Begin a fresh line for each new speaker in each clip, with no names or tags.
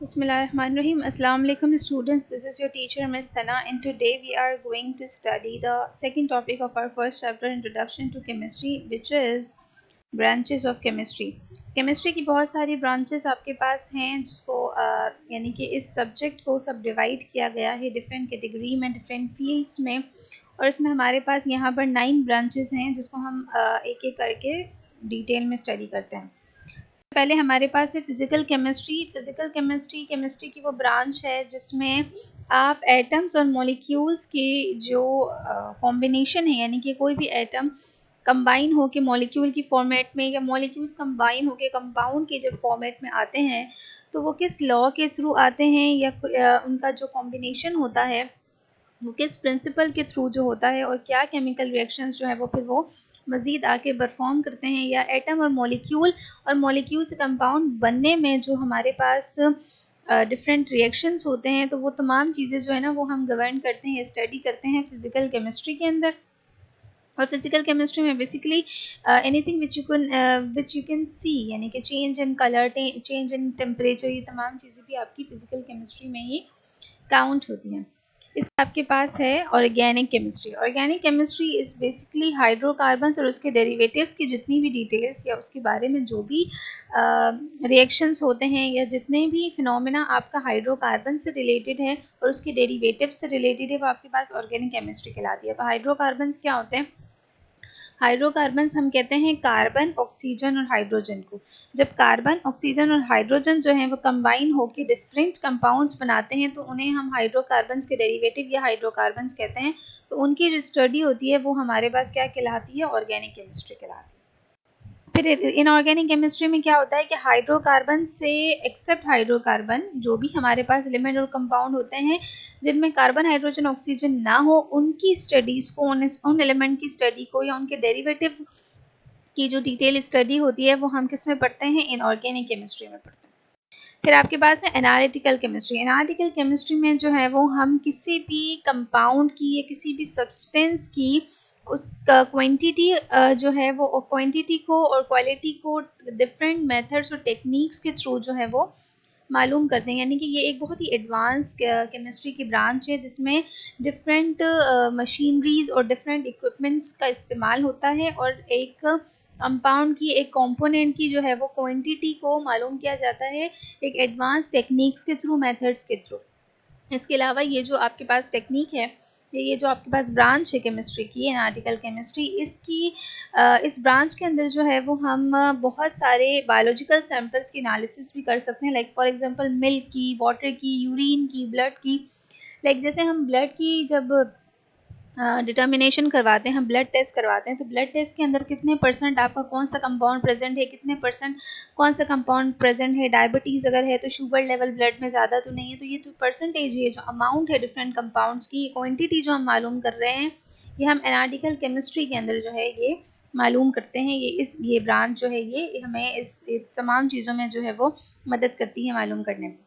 Bismillahirrahmanirrahim. Assalamu alaikum students. This is your teacher Miss Sana, and today we are going to study the second topic of our first chapter, Introduction to Chemistry, which is branches of chemistry. Chemistry की बहुत सारी branches आपके पास हैं जिसको यानी कि इस subject को सब डिवाइड किया गया है डिफरेंट कैटेगरी में, डिफरेंट फील्ड्स में, और इसमें हमारे पास यहाँ पर 9 ब्रांचेस हैं जिसको हम एक एक करके डिटेल में स्टडी करते हैं। पहले हमारे पास है physical chemistry. Physical chemistry chemistry की वो ब्रांच है जिसमें आप एटम्स और मॉलिक्यूल्स के जो कॉम्बिनेशन है, यानी कि कोई भी एटम कंबाइन हो के मॉलिक्यूल की फॉर्मेट में या मॉलिक्यूल्स कंबाइन हो के कंपाउंड के जब फॉर्मेट में आते हैं तो वो किस लॉ के थ्रू आते हैं या उनका जो कॉम्बिनेशन होता है वो किस प्रिंसिपल के थ्रू जो होता है, और क्या केमिकल रिएक्शंस जो है वो फिर वो मज़ीद आके परफॉर्म करते हैं, या एटम और मॉलिक्यूल से कंपाउंड बनने में जो हमारे पास डिफरेंट रिएक्शंस होते हैं, तो वो तमाम चीज़ें जो है ना वो हम गवर्न करते हैं, स्टडी करते हैं फिज़िकल केमिस्ट्री के अंदर। और फिजिकल केमिस्ट्री में basically anything which you can see, यानी कि change in colour, change in temperature, ये तमाम चीज़ें भी आपकी फिजिकल केमिस्ट्री में ही काउंट होती हैं। इसका आपके पास है organic chemistry. Organic chemistry is basically hydrocarbons और उसके डेरिवेटिव्स की जितनी भी डिटेल्स या उसके बारे में जो भी रिएक्शंस होते हैं या जितने भी फिनोमेना आपका हाइड्रोकार्बन से रिलेटेड है और उसके डेरिवेटिव से रिलेटेड है, वो आपके पास ऑर्गेनिक केमिस्ट्री कहलाती है। तो हाइड्रोकार्बन्स क्या होते हैं? हाइड्रोकार्बन्स हम कहते हैं कार्बन, ऑक्सीजन और हाइड्रोजन को। जब कार्बन, ऑक्सीजन और हाइड्रोजन जो हैं वो कंबाइन होकर डिफरेंट कंपाउंड्स बनाते हैं तो उन्हें हम हाइड्रोकार्बन्स के डेरिवेटिव या हाइड्रोकार्बन्स कहते हैं। तो उनकी जो स्टडी होती है वो हमारे पास क्या कहलाती है? ऑर्गेनिक केमिस्ट्री कहलाती है। फिर इनऑर्गेनिक केमिस्ट्री में क्या होता है कि हाइड्रोकार्बन से एक्सेप्ट हाइड्रोकार्बन जो भी हमारे पास एलिमेंट और कंपाउंड होते हैं जिनमें कार्बन, हाइड्रोजन, ऑक्सीजन ना हो, उनकी स्टडीज़ को, उन एलिमेंट की स्टडी को या उनके डेरिवेटिव की जो डिटेल स्टडी होती है वो हम किस में पढ़ते हैं? इनऑर्गेनिक केमिस्ट्री में पढ़ते हैं। फिर आपके पास है एनालिटिकल केमिस्ट्री। एनालिटिकल केमिस्ट्री में जो है वो हम किसी भी कंपाउंड की या किसी भी सब्सटेंस की उसका क्वांटिटी जो है वो क्वांटिटी को और क्वालिटी को डिफरेंट मेथड्स और टेक्निक्स के थ्रू जो है वो मालूम करते हैं। यानी कि ये एक बहुत ही एडवांस केमिस्ट्री की ब्रांच है जिसमें डिफरेंट मशीनरीज और डिफरेंट इक्विपमेंट्स का इस्तेमाल होता है और एक कंपाउंड की, एक कंपोनेंट की जो है वो क्वांटिटी को मालूम किया जाता है एक एडवांस टेक्निक्स के थ्रू, मेथड्स के थ्रू। इसके अलावा ये जो आपके पास टेक्निक है, ये जो आपके पास ब्रांच है केमिस्ट्री की, एनालिटिकल केमिस्ट्री, इसकी इस ब्रांच के अंदर जो है वो हम बहुत सारे बायोलॉजिकल सैंपल्स की एनालिसिस भी कर सकते हैं। लाइक फॉर एग्जांपल मिल्क की, वाटर की, यूरिन की, ब्लड की। लाइक जैसे हम ब्लड की जब डिटर्मिनेशन करवाते हैं, हम ब्लड टेस्ट करवाते हैं, तो ब्लड टेस्ट के अंदर कितने परसेंट आपका कौन सा कंपाउंड प्रेजेंट है, कितने परसेंट कौन सा कंपाउंड प्रेजेंट है, डायबिटीज़ अगर है तो शुगर लेवल ब्लड में ज़्यादा तो नहीं है, तो ये तो परसेंटेज है, जो अमाउंट है डिफरेंट कंपाउंड्स की, क्वांटिटी जो हम मालूम कर रहे हैं, ये हम एनालिटिकल केमिस्ट्री के अंदर जो है ये मालूम करते हैं। ये ब्रांच जो है ये हमें इस तमाम चीज़ों में जो है वो मदद करती है मालूम करने में।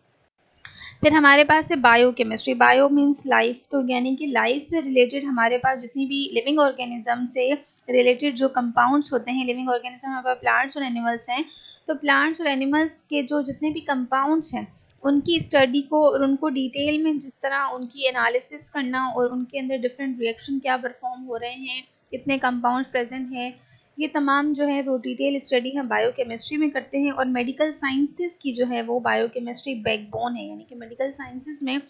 फिर हमारे पास है bio chemistry. Bio means life, तो यानी कि लाइफ से रिलेटेड हमारे पास जितनी भी लिविंग ऑर्गेनिज्म से रिलेटेड जो कंपाउंड्स होते हैं, लिविंग ऑर्गेनिज्म हमारे पास प्लांट्स और एनिमल्स हैं, तो प्लांट्स और एनिमल्स के जो जितने भी कंपाउंड्स हैं उनकी स्टडी को और उनको डिटेल में जिस तरह उनकी एनालिसिस करना और उनके अंदर डिफरेंट रिएक्शन क्या परफॉर्म हो रहे हैं, कितने कंपाउंड्स प्रेजेंट हैं, ये तमाम जो है वो डिटेल स्टडी हम बायोकेमिस्ट्री में करते हैं। और मेडिकल साइंसेस की जो है वो बायोकेमिस्ट्री बैकबोन है, यानी कि मेडिकल साइंसेस में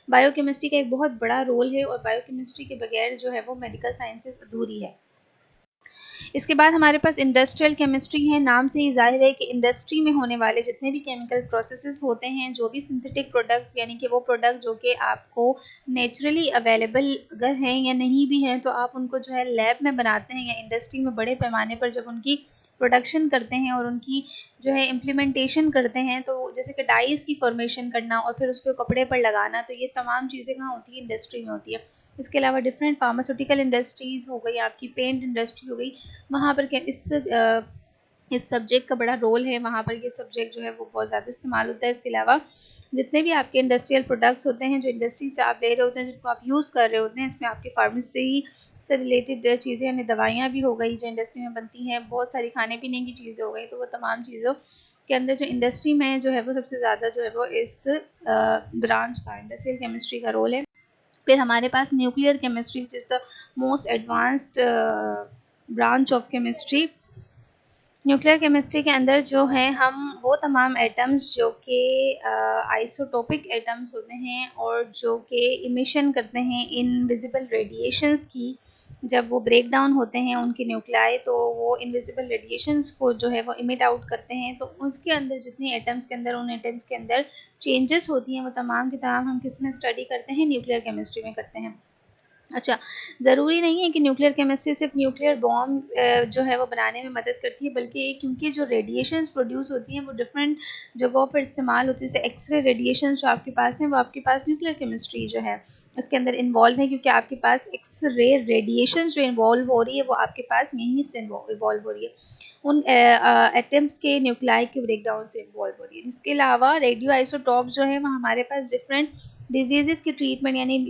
बायोकेमिस्ट्री का एक बहुत बड़ा रोल है और बायोकेमिस्ट्री के बगैर जो है वो मेडिकल साइंसेस अधूरी है। इसके बाद हमारे पास इंडस्ट्रियल केमिस्ट्री है। नाम से ही जाहिर है कि इंडस्ट्री में होने वाले जितने भी केमिकल प्रोसेसेस होते हैं, जो भी सिंथेटिक प्रोडक्ट्स, यानी कि वो प्रोडक्ट जो कि आपको नेचुरली अवेलेबल अगर हैं या नहीं भी हैं तो आप उनको जो है लैब में बनाते हैं या इंडस्ट्री में बड़े पैमाने पर जब उनकी प्रोडक्शन करते हैं और उनकी जो है इम्प्लीमेंटेशन करते हैं, तो जैसे कि डाइस की फॉर्मेशन करना और फिर उसको कपड़े पर लगाना, तो ये तमाम चीज़ें कहाँ होती है? इंडस्ट्री में होती है। इसके अलावा डिफरेंट फार्मास्यूटिकल इंडस्ट्रीज़ हो गई, आपकी पेंट इंडस्ट्री हो गई, वहाँ पर इस सब्जेक्ट का बड़ा रोल है, वहाँ पर ये सब्जेक्ट जो है वो बहुत ज़्यादा इस्तेमाल होता है। इसके अलावा जितने भी आपके इंडस्ट्रियल प्रोडक्ट्स होते हैं जो इंडस्ट्री से आप ले रहे होते हैं, जिनको आप यूज़ कर रहे होते हैं, इसमें आपके फार्मेसी से रिलेटेड चीज़ें, यानी दवाइयाँ भी हो गई जो इंडस्ट्री में बनती हैं, बहुत सारी खाने पीने की चीज़ें हो गई, तो वो तमाम चीज़ों के अंदर जो इंडस्ट्री में जो है वो सबसे ज़्यादा जो है वो इस ब्रांच का इंडस्ट्रियल केमिस्ट्री का रोल है। फिर हमारे पास nuclear chemistry which is the most advanced branch of chemistry. Nuclear chemistry के अंदर जो है हम वो तमाम एटम्स जो कि आइसोटोपिक एटम्स होते हैं और जो कि इमिशन करते हैं इनविजिबल रेडिएशंस की, जब वो ब्रेक डाउन होते हैं उनके न्यूक्लियाई तो वो इनविजिबल रेडिएशंस को जो है वो इमिट आउट करते हैं, तो उसके अंदर जितने एटम्स के अंदर उन एटम्स के अंदर चेंजेस होती हैं वो तमाम की तमाम हम किस में स्टडी करते हैं, न्यूक्लियर केमिस्ट्री में करते हैं। अच्छा, ज़रूरी नहीं है कि न्यूक्लियर केमिस्ट्री सिर्फ न्यूक्लियर बॉम्ब जो है वो बनाने में मदद करती है, बल्कि क्योंकि जो रेडिएशंस प्रोड्यूस होती हैं वो डिफरेंट जगहों पर इस्तेमाल होती है। जैसे एक्सरे रेडिएशन जो आपके पास हैं वो आपके पास न्यूक्लियर केमिस्ट्री जो है इसके अंदर इन्वॉल्व है, क्योंकि आपके पास एक्सरे रेडिएशन जो इन्वॉल्व हो रही है वो आपके पास यहीं से इन्वॉल्व हो रही है, उन एटम्स के न्यूक्लियाई के ब्रेकडाउन से इन्वॉल्व हो रही है। इसके अलावा रेडियो आइसोटॉप जो है वो हमारे पास डिफरेंट डिजीज़ की ट्रीटमेंट, यानी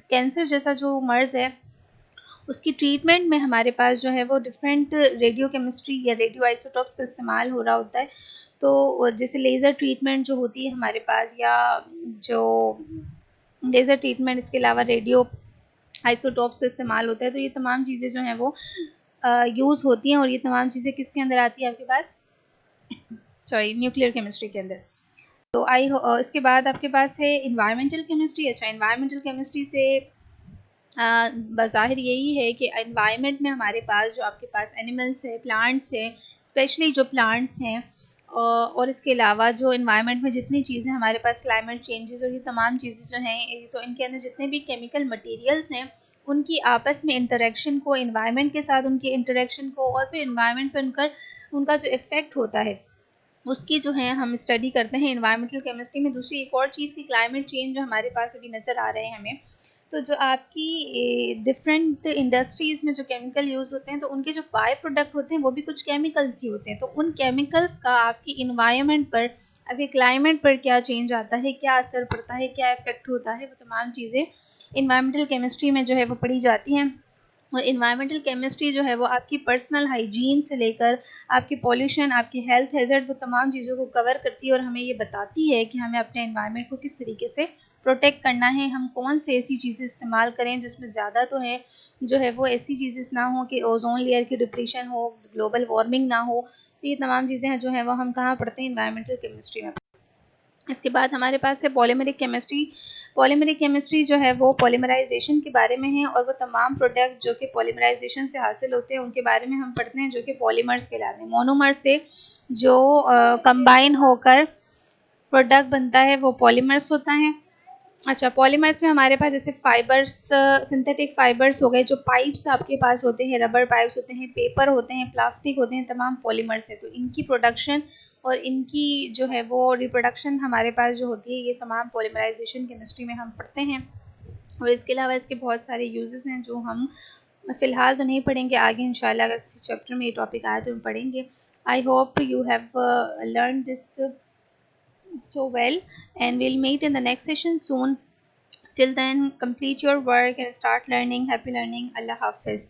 कैंसर जैसा जो मर्ज़ है उसकी ट्रीटमेंट में हमारे पास जो है वो डिफरेंट रेडियो केमिस्ट्री या रेडियो आइसोटॉप्स का इस्तेमाल हो रहा होता है। तो जैसे लेज़र ट्रीटमेंट जो होती है हमारे पास, या जो लेज़र ट्रीटमेंट, इसके अलावा रेडियो आइसोटॉप्स का इस्तेमाल होता है, तो ये तमाम चीज़ें जो हैं वो यूज़ होती हैं, और ये तमाम चीज़ें किसके अंदर आती है आपके पास, सॉरी, न्यूक्लियर केमिस्ट्री के अंदर। तो इसके बाद आपके पास है इन्वायरमेंटल केमिस्ट्री। अच्छा, इन्वायरमेंटल केमिस्ट्री से बज़ाहिर यही है कि एनवायरनमेंट में हमारे पास जो आपके पास एनिमल्स है, प्लांट्स हैं, स्पेशली जो प्लांट्स हैं, और इसके अलावा जो इन्वायरमेंट में जितनी चीज़ें हमारे पास, क्लाइमेट चेंजेस और ये तमाम चीज़ें जो हैं, तो इनके अंदर जितने भी केमिकल मटेरियल्स हैं उनकी आपस में इंटरेक्शन को, इन्वायरमेंट के साथ उनके इंटरेक्शन को, और फिर इन्वायरमेंट पर उनका जो इफ़ेक्ट होता है उसकी जो है हम स्टडी करते हैं इन्वायरमेंटल केमिस्ट्री में। दूसरी एक और चीज़ की क्लाइमेट चेंज जो हमारे पास अभी नज़र आ रहे हैं हमें, तो जो आपकी डिफरेंट इंडस्ट्रीज़ में जो केमिकल यूज़ होते हैं तो उनके जो बाय प्रोडक्ट होते हैं वो भी कुछ केमिकल्स ही होते हैं, तो उन केमिकल्स का आपकी इन्वायरमेंट पर, आपके क्लाइमेट पर क्या चेंज आता है, क्या असर पड़ता है, क्या इफ़ेक्ट होता है, वो तमाम चीज़ें इन्वायरमेंटल केमिस्ट्री में जो है वो पढ़ी जाती हैं। और इन्वायरमेंटल केमिस्ट्री जो है वो आपकी पर्सनल हाइजीन से लेकर आपकी पॉल्यूशन, आपकी हेल्थ हैज़र्ड, वो तमाम चीज़ों को कवर करती है और हमें ये बताती है कि हमें अपने एनवायरनमेंट को किस तरीके से प्रोटेक्ट करना है, हम कौन से ऐसी चीज़ें इस्तेमाल करें जिसमें ज़्यादा तो है जो है वो ऐसी चीज़ें ना हो कि ओजोन लेयर की डिप्लीशन हो, ग्लोबल वार्मिंग ना हो। तो ये तमाम चीज़ें हैं जो है वो हम कहाँ पढ़ते हैं, इन्वायरमेंटल केमिस्ट्री में। इसके बाद हमारे पास है पॉलीमेरिक केमिस्ट्री। पॉलीमेरिक केमिस्ट्री जो है वो पॉलीमराइजेशन के बारे में है, और वो तमाम प्रोडक्ट जो कि पॉलीमराइजेशन से हासिल होते हैं उनके बारे में हम पढ़ते हैं, जो कि पॉलीमर्स कहलाते हैं। मोनोमर्स से जो कंबाइन होकर प्रोडक्ट बनता है वो पॉलीमर्स होता है। अच्छा, पॉलीमर्स में हमारे पास जैसे फाइबर्स, सिंथेटिक फाइबर्स हो गए, जो पाइप्स आपके पास होते हैं, रबर पाइप्स होते हैं, पेपर होते हैं, प्लास्टिक होते हैं, तमाम पॉलीमर्स है। तो इनकी प्रोडक्शन और इनकी जो है वो रिप्रोडक्शन हमारे पास जो होती है, ये तमाम पॉलीमराइजेशन केमिस्ट्री में हम पढ़ते हैं। और इसके अलावा इसके बहुत सारे यूजेस हैं जो हम फ़िलहाल तो नहीं पढ़ेंगे, आगे इंशाल्लाह अगर किसी चैप्टर में ये टॉपिक आए तो हम पढ़ेंगे। I hope you have learn this so well, and we'll meet in the next session soon. Till then, complete your work and start learning. Happy learning. Allah Hafiz.